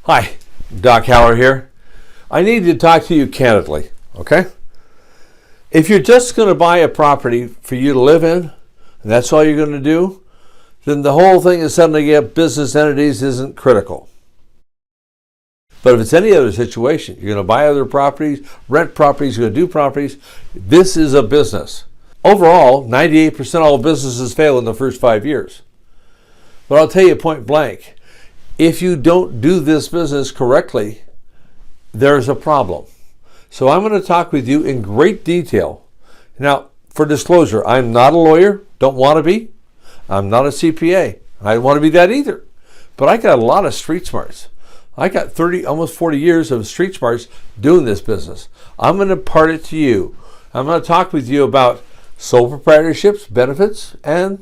Hi, Doc Haller here. I need to talk to you candidly, okay? If you're just going to buy a property for you to live in, and that's all you're going to do, then the whole thing is suddenly get business entities isn't critical. But if it's any other situation, you're going to buy other properties, rent properties, you're going to do properties, this is a business. Overall, 98% of all businesses fail in the first 5 years. But I'll tell you point blank, if you don't do this business correctly, there's a problem. So I'm going to talk with you in great detail. Now, for disclosure, I'm not a lawyer, don't want to be. I'm not a CPA. I don't want to be that either. But I got a lot of street smarts. I got 30, almost 40 years of street smarts doing this business. I'm going to impart it to you. I'm going to talk with you about sole proprietorships, benefits, and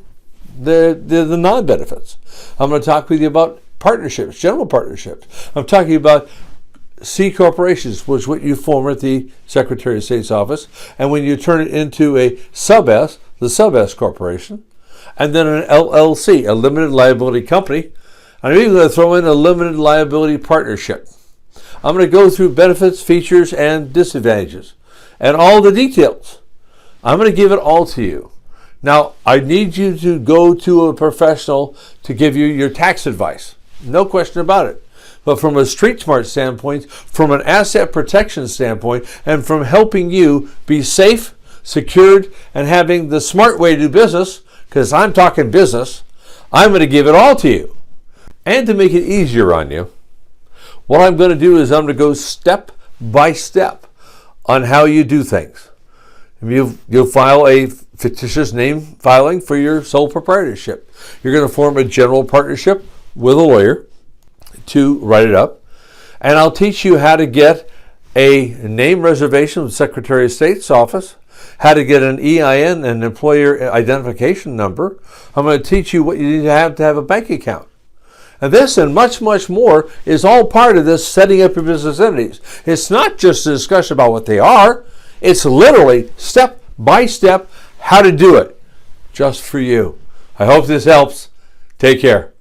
the non-benefits. I'm going to talk with you about partnerships, general partnerships. I'm talking about C corporations, which is what you form at the Secretary of State's office, and when you turn it into a sub-S, the sub-S corporation, and then an LLC, a limited liability company. I'm even going to throw in a limited liability partnership. I'm going to go through benefits, features, and disadvantages, and all the details. I'm going to give it all to you. Now, I need you to go to a professional to give you your tax advice. No question about it. But from a street smart standpoint, from an asset protection standpoint, and from helping you be safe, secured, and having the smart way to do business, because I'm talking business, I'm going to give it all to you. And to make it easier on you, what I'm going to do is I'm going to go step by step on how you do things. You'll file a fictitious name filing for your sole proprietorship. You're going to form a general partnership with a lawyer to write it up. And I'll teach you how to get a name reservation with the Secretary of State's office, how to get an EIN, an employer identification number. I'm going to teach you what you need to have a bank account. And this and much, much more is all part of this setting up your business entities. It's not just a discussion about what they are. It's literally step by step how to do it just for you. I hope this helps. Take care.